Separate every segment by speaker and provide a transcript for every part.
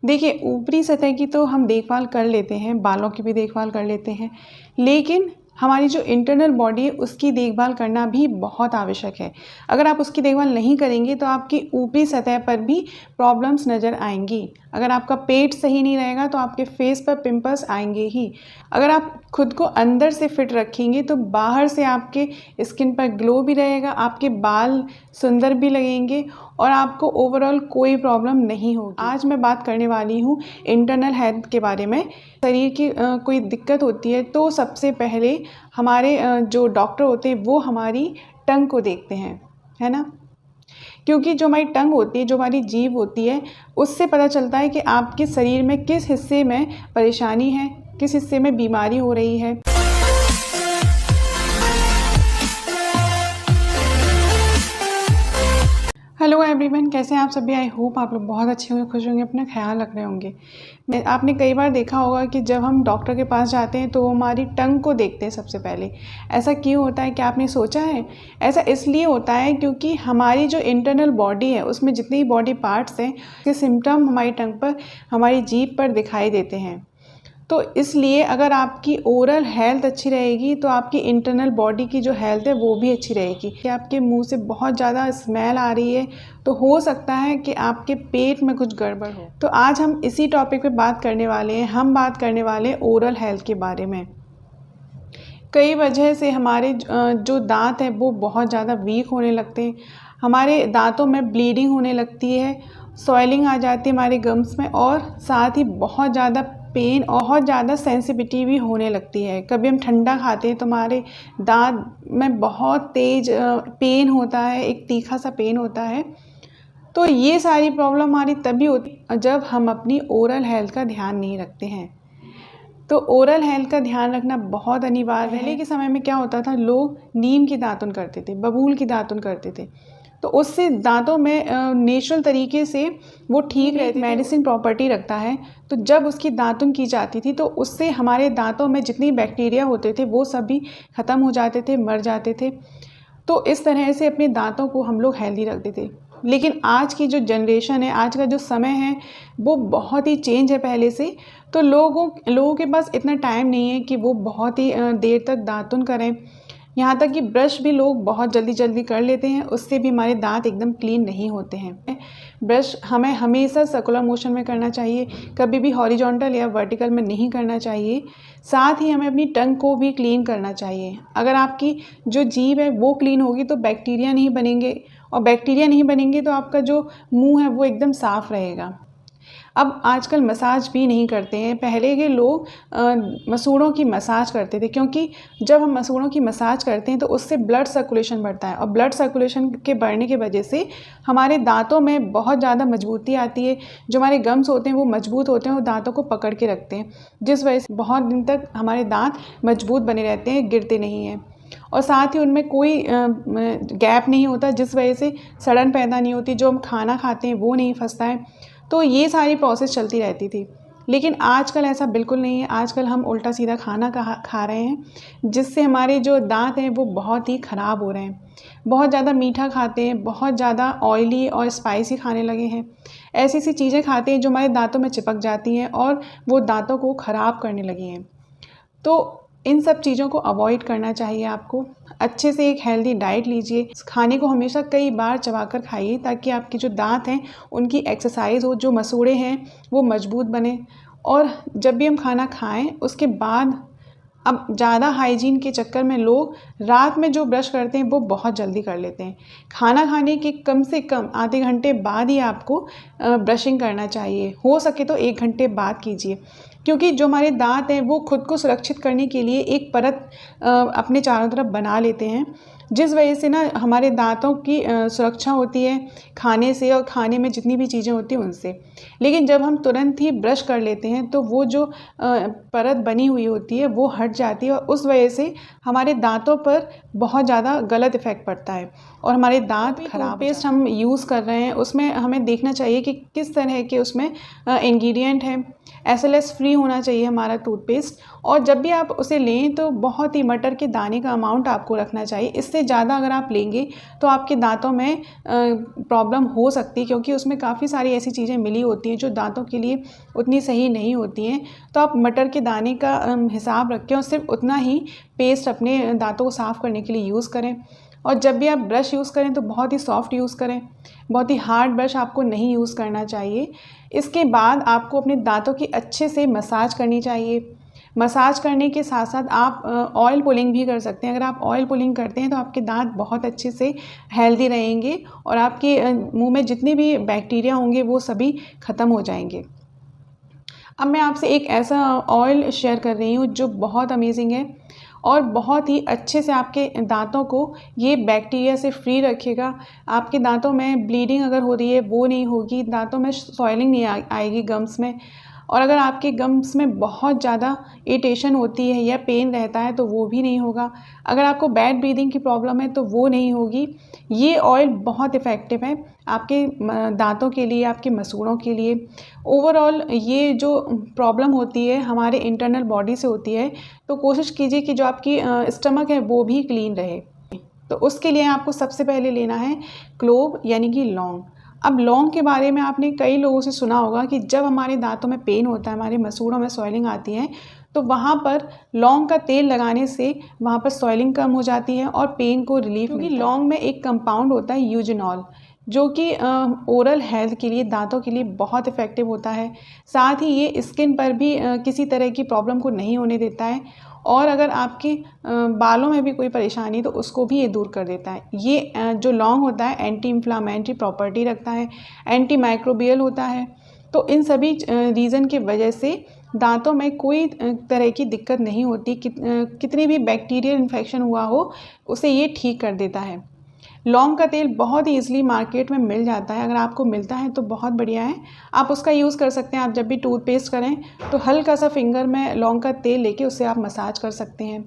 Speaker 1: देखिए, ऊपरी सतह की तो हम देखभाल कर लेते हैं, बालों की भी देखभाल कर लेते हैं, लेकिन हमारी जो इंटरनल बॉडी है उसकी देखभाल करना भी बहुत आवश्यक है। अगर आप उसकी देखभाल नहीं करेंगे तो आपकी ऊपरी सतह पर भी प्रॉब्लम्स नज़र आएंगी। अगर आपका पेट सही नहीं रहेगा तो आपके फेस पर पिंपल्स आएंगे ही। अगर आप खुद को अंदर से फिट रखेंगे तो बाहर से आपके स्किन पर ग्लो भी रहेगा, आपके बाल सुंदर भी लगेंगे और आपको ओवरऑल कोई प्रॉब्लम नहीं होगी। आज मैं बात करने वाली हूँ इंटरनल हेल्थ के बारे में। शरीर की कोई दिक्कत होती है तो सबसे पहले हमारे जो डॉक्टर होते हैं वो हमारी टंग को देखते हैं, है ना। क्योंकि जो हमारी टंग होती है, जो हमारी जीभ होती है, उससे पता चलता है कि आपके शरीर में किस हिस्से में परेशानी है, किस हिस्से में बीमारी हो रही है। हेलो एवरीवन, कैसे हैं आप सभी। आई होप आप लोग बहुत अच्छे होंगे, खुश होंगे, अपना ख्याल रख रहे होंगे। आपने कई बार देखा होगा कि जब हम डॉक्टर के पास जाते हैं तो वो हमारी टंग को देखते हैं सबसे पहले। ऐसा क्यों होता है, क्या आपने सोचा है? ऐसा इसलिए होता है क्योंकि हमारी जो इंटरनल बॉडी है उसमें जितने भी बॉडी पार्ट्स हैं उसके सिम्टम हमारी टंग पर, हमारी जीभ पर दिखाई देते हैं। तो इसलिए अगर आपकी ओरल हेल्थ अच्छी रहेगी तो आपकी इंटरनल बॉडी की जो हेल्थ है वो भी अच्छी रहेगी। कि आपके मुंह से बहुत ज़्यादा स्मेल आ रही है तो हो सकता है कि आपके पेट में कुछ गड़बड़ हो। तो आज हम इसी टॉपिक पे बात करने वाले हैं। हम बात करने वाले हैं ओरल हेल्थ के बारे में। कई वजह से हमारे जो दांत हैं वो बहुत ज़्यादा वीक होने लगते हैं, हमारे दांतों में ब्लीडिंग होने लगती है, सॉइलिंग आ जाती है हमारे गम्स में, और साथ ही बहुत ज़्यादा पेन और बहुत ज़्यादा सेंसिटिविटी भी होने लगती है। कभी हम ठंडा खाते हैं तो हमारे दांत में बहुत तेज़ पेन होता है, एक तीखा सा पेन होता है। तो ये सारी प्रॉब्लम हमारी तभी होती है जब हम अपनी ओरल हेल्थ का ध्यान नहीं रखते हैं। तो ओरल हेल्थ का ध्यान रखना बहुत अनिवार्य है। पहले के समय में क्या होता था, लोग नीम की दातुन करते थे, बबूल की दातुन करते थे, तो उससे दांतों में नेचुरल तरीके से वो ठीक रहती। मेडिसिन प्रॉपर्टी रखता है, तो जब उसकी दातुन की जाती थी तो उससे हमारे दांतों में जितनी बैक्टीरिया होते थे वो सभी ख़त्म हो जाते थे, मर जाते थे। तो इस तरह से अपने दांतों को हम लोग हेल्दी रखते थे। लेकिन आज की जो जनरेशन है, आज का जो समय है वो बहुत ही चेंज है पहले से। तो लोगों के पास इतना टाइम नहीं है कि वो बहुत ही देर तक दातुन करें। यहाँ तक कि ब्रश भी लोग बहुत जल्दी कर लेते हैं, उससे भी हमारे दांत एकदम क्लीन नहीं होते हैं। ब्रश हमें हमेशा सर्कुलर मोशन में करना चाहिए, कभी भी हॉरिजॉन्टल या वर्टिकल में नहीं करना चाहिए। साथ ही हमें अपनी टंग को भी क्लीन करना चाहिए। अगर आपकी जो जीभ है वो क्लीन होगी तो बैक्टीरिया नहीं बनेंगे, और बैक्टीरिया नहीं बनेंगे तो आपका जो मुंह है वो एकदम साफ़ रहेगा। अब आजकल मसाज भी नहीं करते हैं। पहले के लोग मसूड़ों की मसाज करते थे, क्योंकि जब हम मसूड़ों की मसाज करते हैं तो उससे ब्लड सर्कुलेशन बढ़ता है, और ब्लड सर्कुलेशन के बढ़ने की वजह से हमारे दांतों में बहुत ज़्यादा मजबूती आती है। जो हमारे गम्स होते हैं वो मजबूत होते हैं और दांतों को पकड़ के रखते हैं, जिस वजह से बहुत दिन तक हमारे दांत मजबूत बने रहते हैं, गिरते नहीं हैं। और साथ ही उनमें कोई गैप नहीं होता, जिस वजह से सड़न पैदा नहीं होती, जो हम खाना खाते हैं वो नहीं फंसता है। तो ये सारी प्रोसेस चलती रहती थी। लेकिन आजकल ऐसा बिल्कुल नहीं है। आजकल हम उल्टा सीधा खाना खा रहे हैं, जिससे हमारे जो दांत हैं वो बहुत ही ख़राब हो रहे हैं। बहुत ज़्यादा मीठा खाते हैं, बहुत ज़्यादा ऑयली और स्पाइसी खाने लगे हैं। ऐसी ऐसी चीज़ें खाते हैं जो हमारे दांतों में चिपक जाती हैं और वो दांतों को ख़राब करने लगी हैं। तो इन सब चीज़ों को अवॉइड करना चाहिए आपको। अच्छे से एक हेल्दी डाइट लीजिए, खाने को हमेशा कई बार चबाकर खाइए ताकि आपके जो दांत हैं उनकी एक्सरसाइज हो, जो मसूड़े हैं वो मजबूत बने। और जब भी हम खाना खाएं उसके बाद, अब ज़्यादा हाइजीन के चक्कर में लोग रात में जो ब्रश करते हैं वो बहुत जल्दी कर लेते हैं। खाना खाने के कम से कम आधे घंटे बाद ही आपको ब्रशिंग करना चाहिए। हो सके तो 1 घंटे बाद कीजिए, क्योंकि जो हमारे दांत हैं वो खुद को सुरक्षित करने के लिए एक परत अपने चारों तरफ बना लेते हैं, जिस वजह से ना हमारे दांतों की सुरक्षा होती है खाने से और खाने में जितनी भी चीज़ें होती हैं उनसे। लेकिन जब हम तुरंत ही ब्रश कर लेते हैं तो वो जो परत बनी हुई होती है वो हट जाती है, और उस वजह से हमारे दांतों पर बहुत ज़्यादा गलत इफ़ेक्ट पड़ता है और हमारे दांत खराब। पेस्ट हम यूज़ कर रहे हैं उसमें हमें देखना चाहिए कि किस तरह के उसमें इंग्रेडिएंट हैं। SLS फ्री होना चाहिए हमारा टूथपेस्ट, और जब भी आप उसे लें तो बहुत ही मटर के दाने का अमाउंट आपको रखना चाहिए। इससे से ज़्यादा अगर आप लेंगे तो आपके दांतों में प्रॉब्लम हो सकती है, क्योंकि उसमें काफ़ी सारी ऐसी चीज़ें मिली होती हैं जो दांतों के लिए उतनी सही नहीं होती हैं। तो आप मटर के दाने का हिसाब रखें और सिर्फ उतना ही पेस्ट अपने दांतों को साफ़ करने के लिए यूज़ करें। और जब भी आप ब्रश यूज़ करें तो बहुत ही सॉफ्ट यूज़ करें, बहुत ही हार्ड ब्रश आपको नहीं यूज़ करना चाहिए। इसके बाद आपको अपने दांतों की अच्छे से मसाज करनी चाहिए। मसाज करने के साथ साथ आप ऑयल पुलिंग भी कर सकते हैं। अगर आप ऑयल पुलिंग करते हैं तो आपके दांत बहुत अच्छे से हेल्दी रहेंगे और आपके मुंह में जितने भी बैक्टीरिया होंगे वो सभी ख़त्म हो जाएंगे। अब मैं आपसे एक ऐसा ऑयल शेयर कर रही हूँ जो बहुत अमेजिंग है और बहुत ही अच्छे से आपके दांतों को ये बैक्टीरिया से फ्री रखेगा। आपके दांतों में ब्लीडिंग अगर हो रही है वो नहीं होगी, दांतों में सॉइलिंग नहीं आएगी गम्स में। और अगर आपके गम्स में बहुत ज़्यादा इरिटेशन होती है या पेन रहता है तो वो भी नहीं होगा। अगर आपको बैड ब्रीदिंग की प्रॉब्लम है तो वो नहीं होगी। ये ऑयल बहुत इफ़ेक्टिव है आपके दांतों के लिए, आपके मसूड़ों के लिए। ओवरऑल ये जो प्रॉब्लम होती है हमारे इंटरनल बॉडी से होती है, तो कोशिश कीजिए कि जो आपकी स्टमक है वो भी क्लीन रहे। तो उसके लिए आपको सबसे पहले लेना है क्लोव यानी कि लौंग। अब लौंग के बारे में आपने कई लोगों से सुना होगा कि जब हमारे दांतों में पेन होता है, हमारे मसूड़ों में सॉइलिंग आती है, तो वहाँ पर लौंग का तेल लगाने से वहाँ पर सॉइलिंग कम हो जाती है और पेन को रिलीफ मिलता है। क्योंकि लौंग में एक कंपाउंड होता है यूजेनॉल, जो कि ओरल हेल्थ के लिए, दांतों के लिए बहुत इफ़ेक्टिव होता है। साथ ही ये स्किन पर भी किसी तरह की प्रॉब्लम को नहीं होने देता है और अगर आपके बालों में भी कोई परेशानी तो उसको भी ये दूर कर देता है। ये जो लौंग होता है एंटी इन्फ्लामेटरी प्रॉपर्टी रखता है, एंटी माइक्रोबियल होता है। तो इन सभी रीज़न की वजह से दांतों में कोई तरह की दिक्कत नहीं होती। कितनी भी बैक्टीरियल इन्फेक्शन हुआ हो उसे ये ठीक कर देता है। लौंग का तेल बहुत ही ईज़िली मार्केट में मिल जाता है। अगर आपको मिलता है तो बहुत बढ़िया है, आप उसका यूज़ कर सकते हैं। आप जब भी टूथपेस्ट करें तो हल्का सा फिंगर में लौंग का तेल लेके उससे आप मसाज कर सकते हैं।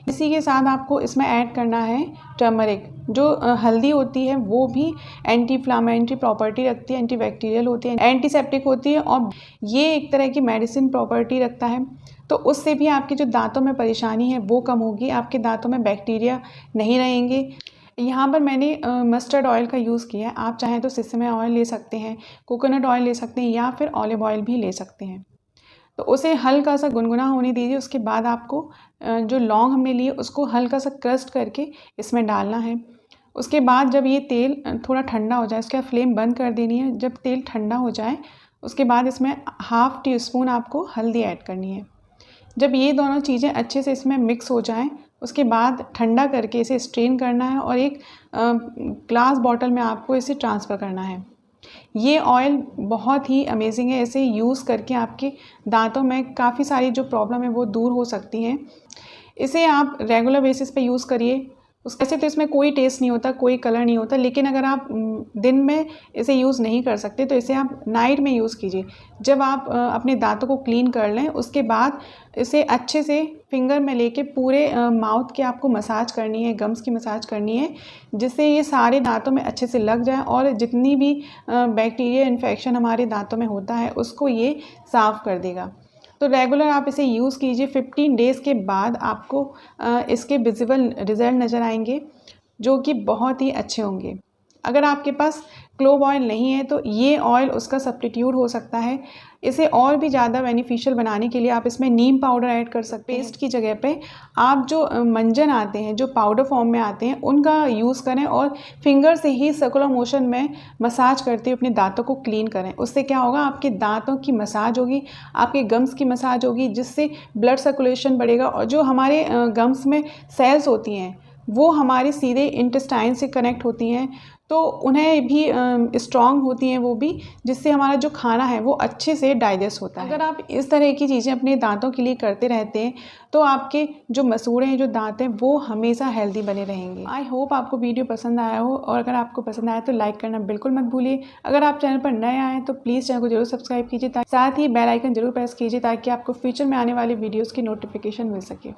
Speaker 1: इसी के साथ आपको इसमें ऐड करना है टर्मरिक। जो हल्दी होती है वो भी एंटी इन्फ्लेमेटरी प्रॉपर्टी रखती है, एंटी बैक्टीरियल होती है, एंटीसेप्टिक होती है और ये एक तरह की मेडिसिन प्रॉपर्टी रखता है। तो उससे भी आपकी जो दांतों में परेशानी है वो कम होगी, आपके दांतों में बैक्टीरिया नहीं रहेंगे। यहाँ पर मैंने मस्टर्ड ऑयल का यूज़ किया है। आप चाहें तो सिसम ऑयल ले सकते हैं, कोकोनट ऑयल ले सकते हैं या फिर ऑलिव ऑयल भी ले सकते हैं। तो उसे हल्का सा गुनगुना होने दीजिए। उसके बाद आपको जो लौंग हमने लिए उसको हल्का सा क्रस्ट करके इसमें डालना है। उसके बाद जब ये तेल थोड़ा ठंडा हो जाए, उसके बाद फ्लेम बंद कर देनी है। जब तेल ठंडा हो जाए उसके बाद इसमें हाफ़ टी स्पून आपको हल्दी ऐड करनी है। जब ये दोनों चीज़ें अच्छे से इसमें मिक्स हो जाएं उसके बाद ठंडा करके इसे स्ट्रेन करना है और एक ग्लास बॉटल में आपको इसे ट्रांसफ़र करना है। ये ऑयल बहुत ही अमेजिंग है। इसे यूज़ करके आपके दांतों में काफ़ी सारी जो प्रॉब्लम है वो दूर हो सकती हैं। इसे आप रेगुलर बेसिस पे यूज़ करिए। वैसे तो इसमें कोई टेस्ट नहीं होता, कोई कलर नहीं होता, लेकिन अगर आप दिन में इसे यूज़ नहीं कर सकते तो इसे आप नाइट में यूज़ कीजिए। जब आप अपने दांतों को क्लीन कर लें उसके बाद इसे अच्छे से फिंगर में लेके पूरे माउथ के आपको मसाज करनी है, गम्स की मसाज करनी है, जिससे ये सारे दांतों में अच्छे से लग जाए और जितनी भी बैक्टीरिया इन्फेक्शन हमारे दांतों में होता है उसको ये साफ़ कर देगा। तो रेगुलर आप इसे यूज़ कीजिए। 15 डेज़ के बाद आपको इसके विजिबल रिज़ल्ट नज़र आएंगे जो कि बहुत ही अच्छे होंगे। अगर आपके पास क्लोव ऑयल नहीं है तो ये ऑयल उसका सब्स्टिट्यूट हो सकता है। इसे और भी ज़्यादा बेनिफिशियल बनाने के लिए आप इसमें नीम पाउडर ऐड कर सकते हैं। पेस्ट की जगह पे आप जो मंजन आते हैं, जो पाउडर फॉर्म में आते हैं, उनका यूज़ करें और फिंगर से ही सर्कुलर मोशन में मसाज करते हुए अपने दांतों को क्लीन करें। उससे क्या होगा, आपके दांतों की मसाज होगी, आपके गम्स की मसाज होगी, जिससे ब्लड सर्कुलेशन बढ़ेगा और जो हमारे गम्स में सेल्स होती हैं वो हमारे सीधे इंटेस्टाइन से कनेक्ट होती हैं, तो उन्हें भी स्ट्रॉन्ग होती हैं वो भी, जिससे हमारा जो खाना है वो अच्छे से डाइजेस्ट होता है। अगर आप इस तरह की चीज़ें अपने दांतों के लिए करते रहते हैं तो आपके जो मसूड़े हैं, जो दांत हैं, वो हमेशा हेल्दी बने रहेंगे। आई होप आपको वीडियो पसंद आया हो और अगर आपको पसंद आया तो लाइक करना बिल्कुल मत भूलिए। अगर आप चैनल पर नए आएँ तो प्लीज़ चैनल को जरूर सब्सक्राइब कीजिए, साथ ही बेल आइकन जरूर प्रेस कीजिए ताकि आपको फ्यूचर में आने वाले वीडियोज़ की नोटिफिकेशन मिल सके।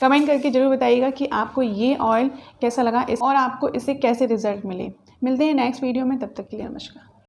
Speaker 1: कमेंट करके जरूर बताइएगा कि आपको ये ऑयल कैसा लगा और आपको इससे कैसे रिजल्ट मिले। मिलते हैं नेक्स्ट वीडियो में, तब तक के लिए नमस्कार।